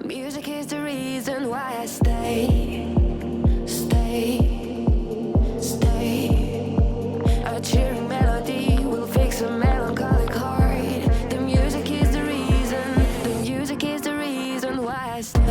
Music is the reason why I stay. A cheering melody will fix a melancholic heart. The music is the reason. The music is the reason why I stay.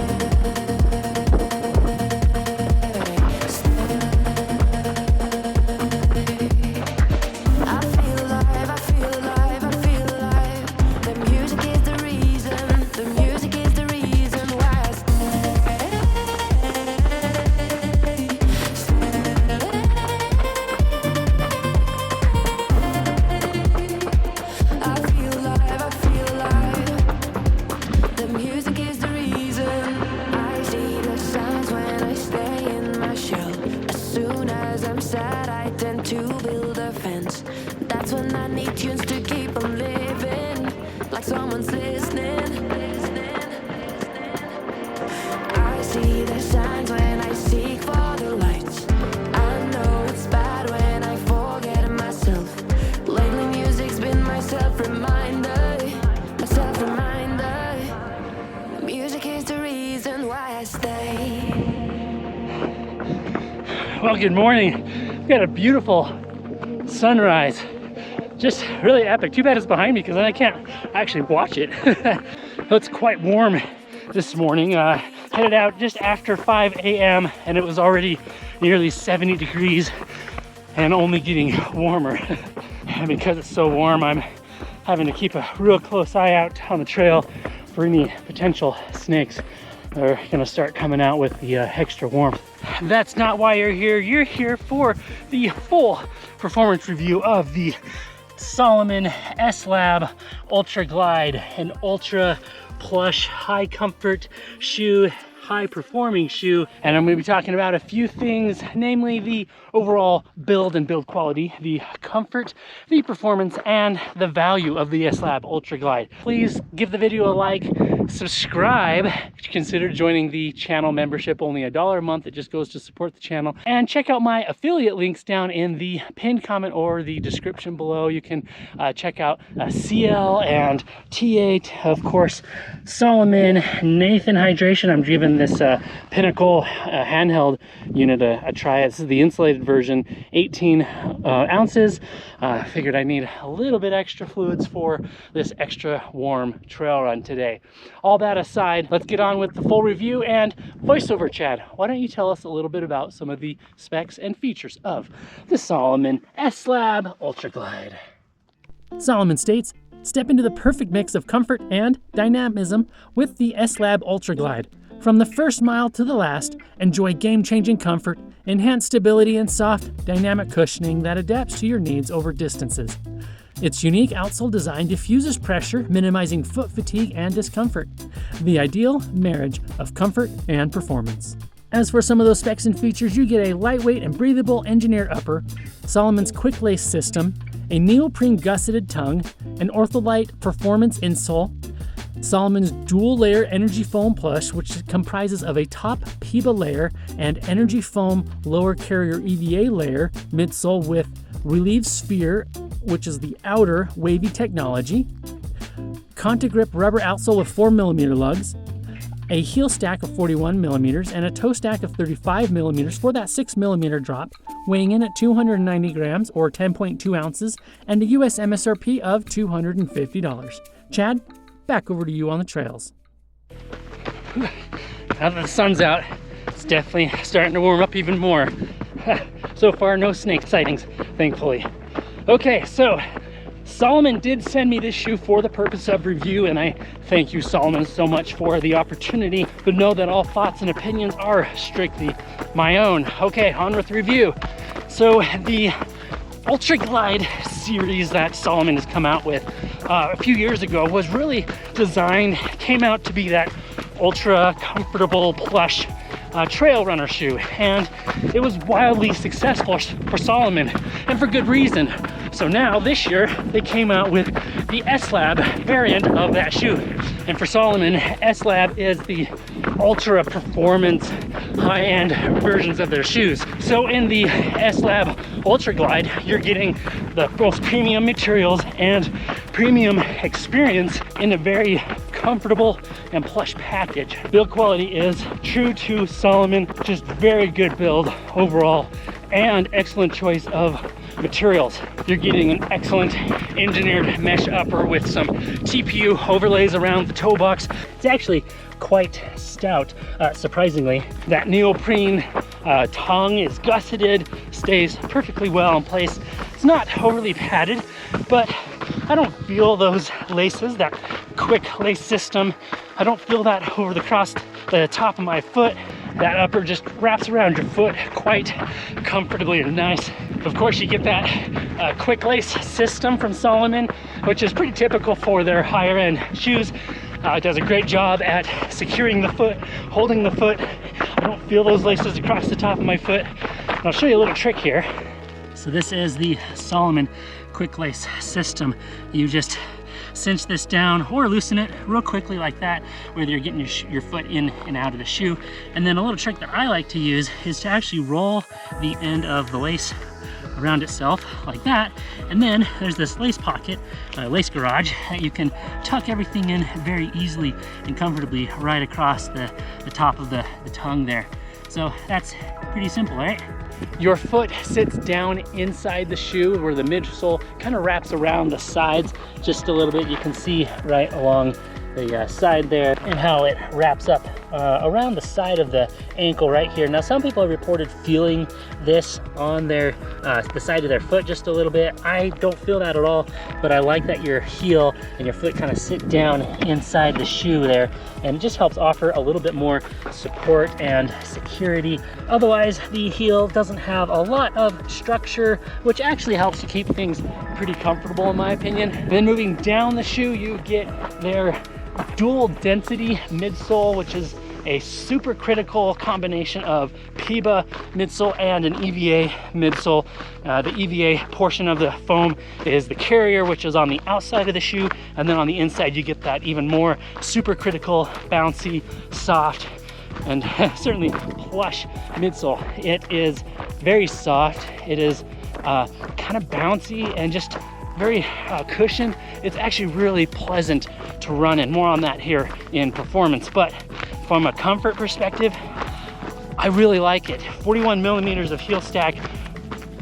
To build a fence. That's when I need tunes to keep on living, like someone's listening. I see the signs when I seek for the lights. I know it's bad when I forget myself. Lately music's been my self-reminder. Music is the reason why I stay. Well, good morning. We've got a beautiful sunrise. Just really epic. Too bad it's behind me because then I can't actually watch it. It's quite warm this morning. Headed out just after 5 a.m. and it was already nearly 70 degrees and only getting warmer. And because it's so warm, I'm having to keep a real close eye out on the trail for any potential snakes that are gonna start coming out with the extra warmth. That's not why you're here. You're here for the full performance review of the Salomon S-Lab Ultra Glide, an ultra plush, high comfort shoe, high performing shoe. And I'm going to be talking about a few things, namely the overall build and build quality, the comfort, the performance, and the value of the S-Lab Ultra Glide. Please give the video a like, subscribe, consider joining the channel membership, only $1 a month. It just goes to support the channel. And check out my affiliate links down in the pinned comment or the description below. You can check out CL and T8, of course, Salomon, Nathan Hydration. I'm giving this Pinnacle handheld unit a try. This is the insulated version, 18 ounces. Figured I need a little bit extra fluids for this extra warm trail run today. All that aside, let's get on with the full review. And voiceover Chad, why don't you tell us a little bit about some of the specs and features of the Salomon S-Lab Ultra Glide. Salomon states, step into the perfect mix of comfort and dynamism with the S-Lab Ultra Glide. From the first mile to the last, enjoy game-changing comfort, enhanced stability, and soft, dynamic cushioning that adapts to your needs over distances. Its unique outsole design diffuses pressure, minimizing foot fatigue and discomfort. The ideal marriage of comfort and performance. As for some of those specs and features, you get a lightweight and breathable engineered upper, Salomon's quick lace system, a neoprene gusseted tongue, an Ortholite performance insole, Salomon's dual layer energy foam plush, which comprises of a top PIBA layer and energy foam lower carrier EVA layer midsole with relieve sphere, which is the outer wavy technology, Contagrip rubber outsole with 4mm lugs, a heel stack of 41mm, and a toe stack of 35mm for that 6mm drop, weighing in at 290 grams or 10.2 ounces, and a US MSRP of $250. Chad, back over to you on the trails. Now that the sun's out, it's definitely starting to warm up even more. So far, no snake sightings, thankfully. Okay, so Salomon did send me this shoe for the purpose of review, and I thank you, Salomon, so much for the opportunity, but know that all thoughts and opinions are strictly my own. Okay, on with review. So the Ultra Glide series that Salomon has come out with a few years ago was really designed, came out to be that ultra comfortable plush trail runner shoe, and it was wildly successful for Salomon, and for good reason. So now this year they came out with the S-Lab variant of that shoe, and for Salomon, S-Lab is the ultra performance high-end versions of their shoes. So in the S-Lab Ultra Glide, you're getting the most premium materials and premium experience in a very comfortable and plush package. Build quality is true to Salomon, just very good build overall, and excellent choice of materials. You're getting an excellent engineered mesh upper with some TPU overlays around the toe box. It's actually quite stout, surprisingly. That neoprene tongue is gusseted, stays perfectly well in place. It's not overly padded, but I don't feel those laces, that quick lace system. I don't feel that over across the top of my foot. That upper just wraps around your foot quite comfortably and nice. Of course, you get that quick lace system from Salomon, which is pretty typical for their higher end shoes. It does a great job at securing the foot, holding the foot. I don't feel those laces across the top of my foot. And I'll show you a little trick here. So this is the Salomon quick lace system. You just cinch this down or loosen it real quickly like that, whether you're getting your foot in and out of the shoe. And then a little trick that I like to use is to actually roll the end of the lace around itself like that, and then there's this lace pocket, lace garage, that you can tuck everything in very easily and comfortably right across the top of the tongue there. So that's pretty simple, right? Your foot sits down inside the shoe where the midsole kind of wraps around the sides just a little bit. You can see right along the side there and how it wraps up around the side of the ankle right here. Now, some people have reported feeling this on their the side of their foot just a little bit. I don't feel that at all, but I like that your heel and your foot kind of sit down inside the shoe there, and it just helps offer a little bit more support and security. Otherwise, the heel doesn't have a lot of structure, which actually helps to keep things pretty comfortable in my opinion. And then moving down the shoe, you get their dual density midsole, which is a super critical combination of PIBA midsole and an EVA midsole. The EVA portion of the foam is the carrier, which is on the outside of the shoe, and then on the inside you get that even more super critical, bouncy, soft, and certainly plush midsole. It is very soft. It is kind of bouncy and just very cushioned. It's actually really pleasant to run in. More on that here in performance, but from a comfort perspective, I really like it. 41 millimeters of heel stack,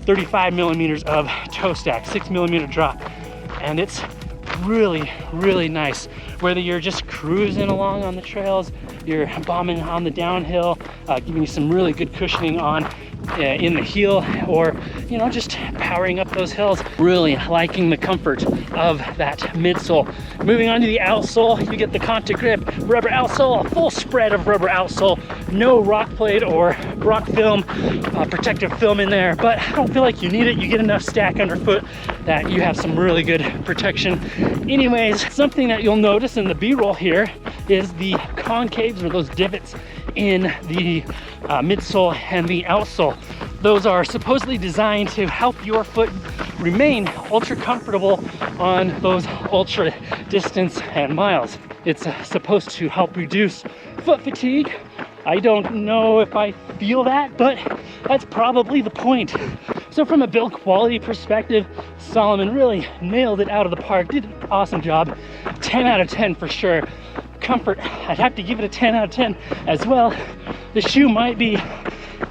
35 millimeters of toe stack, 6 millimeter drop, and it's really, really nice. Whether you're just cruising along on the trails, you're bombing on the downhill, giving you some really good cushioning on in the heel, or just powering up those hills. Really liking the comfort of that midsole. Moving on to the outsole, you get the Conta Grip rubber outsole, a full spread of rubber outsole, no rock plate or rock film, protective film in there, but I don't feel like you need it. You get enough stack underfoot that you have some really good protection. Anyways, something that you'll notice in the B-roll here is the concaves, or those divots in the midsole and the outsole. Those are supposedly designed to help your foot remain ultra comfortable on those ultra distance and miles. It's supposed to help reduce foot fatigue. I don't know if I feel that, but that's probably the point. So from a build quality perspective, Salomon really nailed it out of the park, did an awesome job. 10 out of 10 for sure. Comfort, I'd have to give it a 10 out of 10 as well. The shoe might be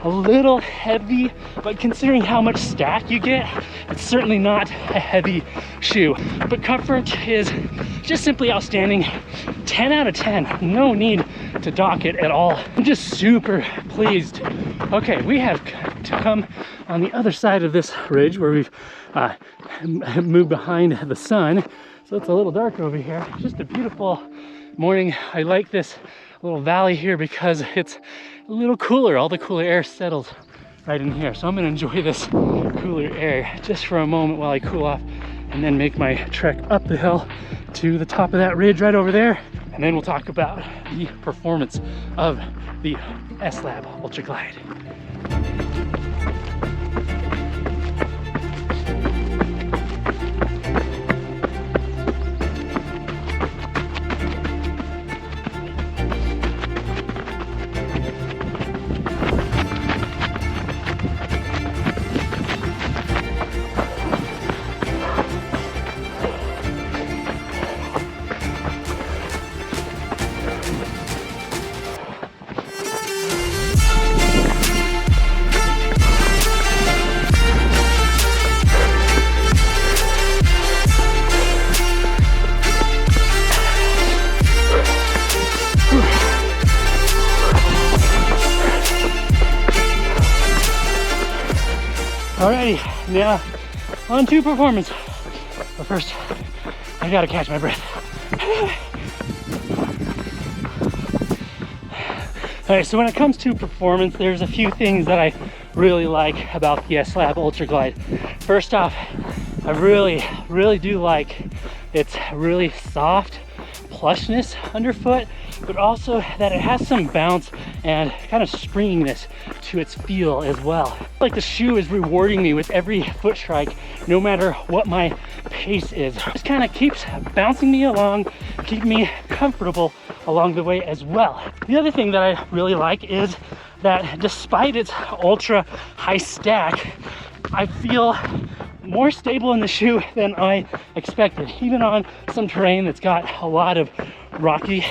a little heavy, but considering how much stack you get, it's certainly not a heavy shoe. But comfort is just simply outstanding. 10 out of 10, no need to dock it at all. I'm just super pleased. Okay, we have to come on the other side of this ridge where we've moved behind the sun. So it's a little dark over here. Just a beautiful morning. I like this little valley here because it's a little cooler. All the cooler air settles right in here. So I'm gonna enjoy this cooler air just for a moment while I cool off, and then make my trek up the hill to the top of that ridge right over there. And then we'll talk about the performance of the S-Lab Ultra Glide. Alrighty, now on to performance. But first, I gotta catch my breath. Alright, so when it comes to performance, there's a few things that I really like about the S-Lab Ultra Glide. First off, I really do like its really soft plushness underfoot, but also that it has some bounce and kind of springiness to its feel as well. Like the shoe is rewarding me with every foot strike, no matter what my pace is. It just kind of keeps bouncing me along, keeping me comfortable along the way as well. The other thing that I really like is that despite its ultra high stack, I feel more stable in the shoe than I expected, even on some terrain that's got a lot of rocky,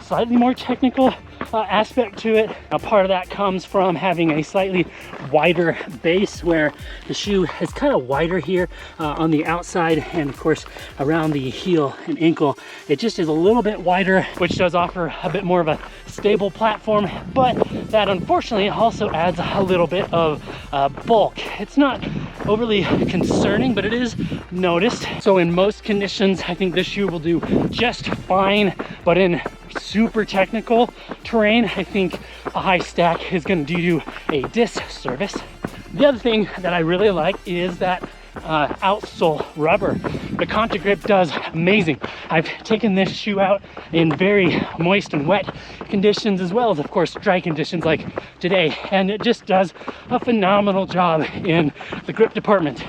slightly more technical aspect to it. Now, part of that comes from having a slightly wider base, where the shoe is kind of wider here on the outside, and of course around the heel and ankle it just is a little bit wider, which does offer a bit more of a stable platform, but that unfortunately also adds a little bit of bulk. It's not overly concerning, but it is noticed. So in most conditions, I think this shoe will do just fine, but in super technical terrain, I think a high stack is going to do you a disservice. The other thing that I really like is that outsole rubber. The Conta Grip does amazing. I've taken this shoe out in very moist and wet conditions, as well as of course dry conditions like today, and it just does a phenomenal job in the grip department.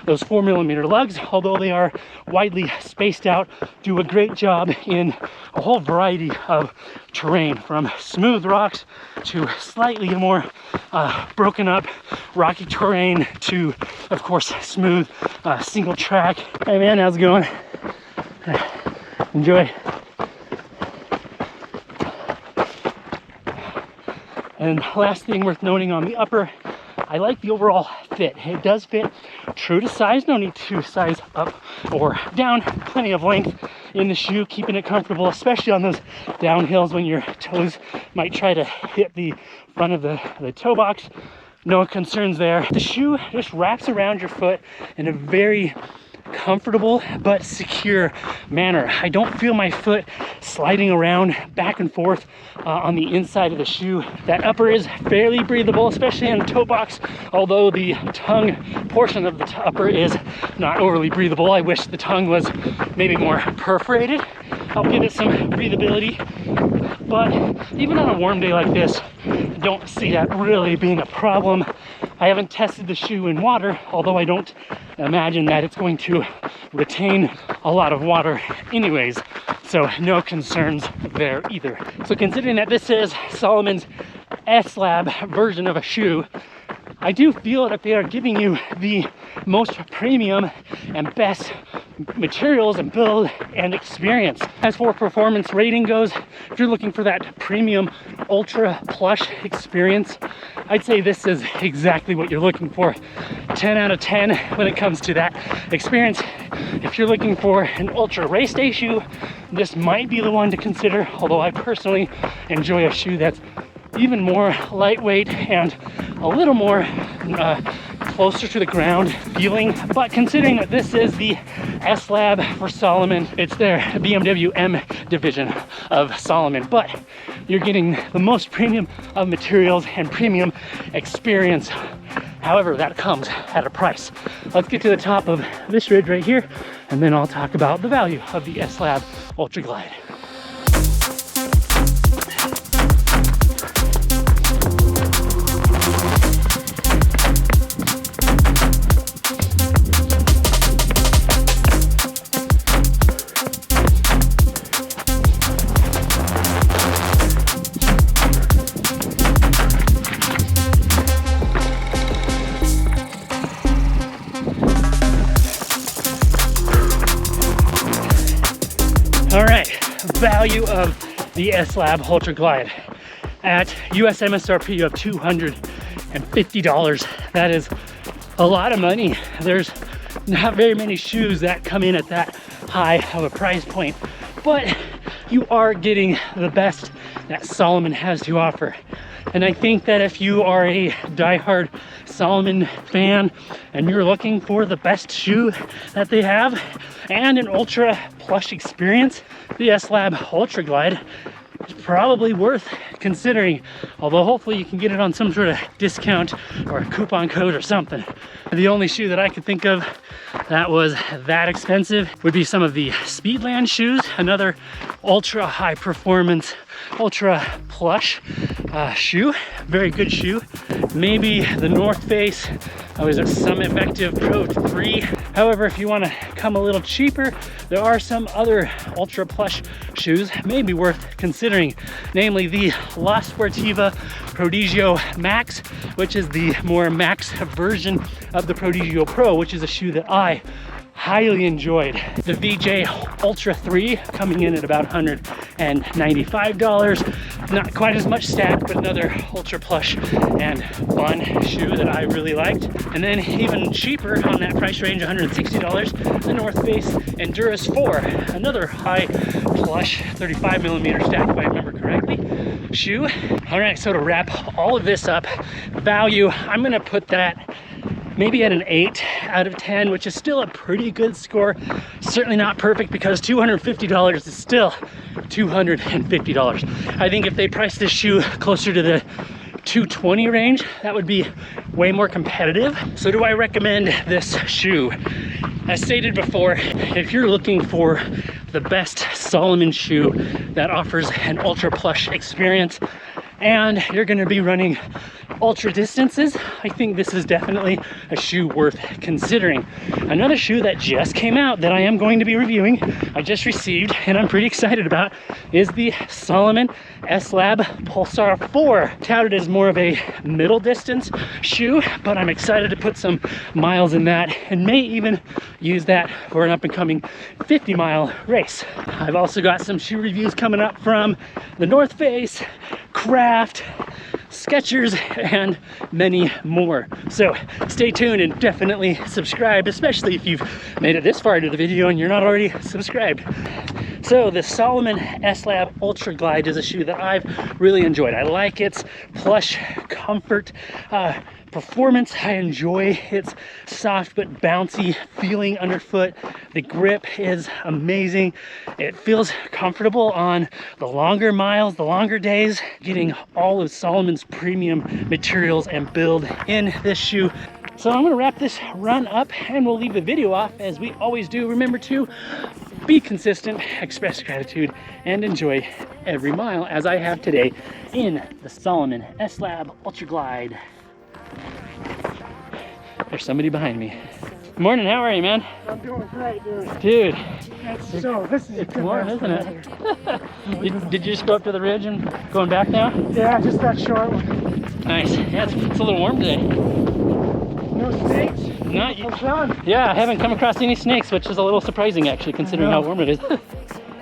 Those 4mm lugs, although they are widely spaced out, do a great job in a whole variety of terrain, from smooth rocks to slightly more broken up rocky terrain to of course smooth single track. Hey man, how's it going? Enjoy. And last thing worth noting on the upper, I like the overall fit. It does fit true to size, no need to size up or down. Plenty of length in the shoe, keeping it comfortable, especially on those downhills when your toes might try to hit the front of the toe box. No concerns there. The shoe just wraps around your foot in a very comfortable but secure manner. I don't feel my foot sliding around back and forth on the inside of the shoe. That upper is fairly breathable, especially in the toe box, although the tongue portion of the upper is not overly breathable. I wish the tongue was maybe more perforated. I'll give it some breathability, but even on a warm day like this, I don't see that really being a problem. I haven't tested the shoe in water, although I don't imagine that it's going to retain a lot of water anyways, so no concerns there either. So considering that this is Salomon's S-Lab version of a shoe, I do feel that they are giving you the most premium and best materials and build and experience. As for performance rating goes, if you're looking for that premium ultra plush experience, I'd say this is exactly what you're looking for. 10 out of 10 when it comes to that experience. If you're looking for an ultra race day shoe, this might be the one to consider, although I personally enjoy a shoe that's even more lightweight and a little more closer to the ground feeling. But considering that this is the S-Lab for Salomon, it's their BMW M division of Salomon, but you're getting the most premium of materials and premium experience. However, that comes at a price. Let's get to the top of this ridge right here, and then I'll talk about the value of the S-Lab Ultra Glide. All right, value of the S-Lab Ultra Glide at US MSRP of $250. That is a lot of money. There's not very many shoes that come in at that high of a price point, but you are getting the best that Salomon has to offer. And I think that if you are a diehard Salomon fan and you're looking for the best shoe that they have and an ultra plush experience, the S-Lab Ultra Glide is probably worth considering, although hopefully you can get it on some sort of discount or a coupon code or something. The only shoe that I could think of that was that expensive would be some of the Speedland shoes, another ultra high performance, ultra plush shoe, very good shoe. Maybe the North Face, was it Summit Effective Pro 3? However, if you want to come a little cheaper, there are some other ultra plush shoes maybe worth considering, namely the La Sportiva Prodigio Max, which is the more max version of the Prodigio Pro, which is a shoe that I highly enjoyed. The VJ Ultra 3 coming in at about $195. Not quite as much stack, but another ultra plush and fun shoe that I really liked. And then even cheaper on that price range, $160, the North Face Endurance 4, another high plush 35 millimeter stack if I remember correctly shoe. All right, so to wrap all of this up, value, I'm gonna put that maybe at an 8 out of 10, which is still a pretty good score. Certainly not perfect because $250 is still $250. I think if they priced this shoe closer to the $220 range, that would be way more competitive. So do I recommend this shoe? As stated before, if you're looking for the best Salomon shoe that offers an ultra plush experience and you're gonna be running ultra distances, I think this is definitely a shoe worth considering. Another shoe that just came out that I am going to be reviewing, I just received and I'm pretty excited about, is the Salomon S-Lab Pulsar 4, touted as more of a middle distance shoe, but I'm excited to put some miles in that and may even use that for an up and coming 50-mile race. I've also got some shoe reviews coming up from the North Face, Craft, Skechers, and many more. So stay tuned and definitely subscribe, especially if you've made it this far into the video and you're not already subscribed. So the Salomon S-Lab Ultra Glide is a shoe that I've really enjoyed. I like its plush comfort, performance. I enjoy its soft but bouncy feeling underfoot. The grip is amazing. It feels comfortable on the longer miles, the longer days, getting all of Salomon's premium materials and build in this shoe. So I'm gonna wrap this run up and we'll leave the video off as we always do. Remember to be consistent, express gratitude, and enjoy every mile as I have today in the Salomon S-Lab Ultra Glide. There's somebody behind me. Good morning, how are you, man? I'm doing great, dude. Dude. This is it's warm, isn't it? Did you just go up to the ridge and going back now? Yeah, just that short one. Nice. Yeah, it's a little warm today. No snakes? Not I'm done. Yeah, I haven't come across any snakes, which is a little surprising actually, considering how warm it is. All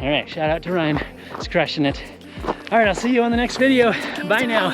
right, shout out to Ryan. He's crushing it. All right, I'll see you on the next video. Bye now.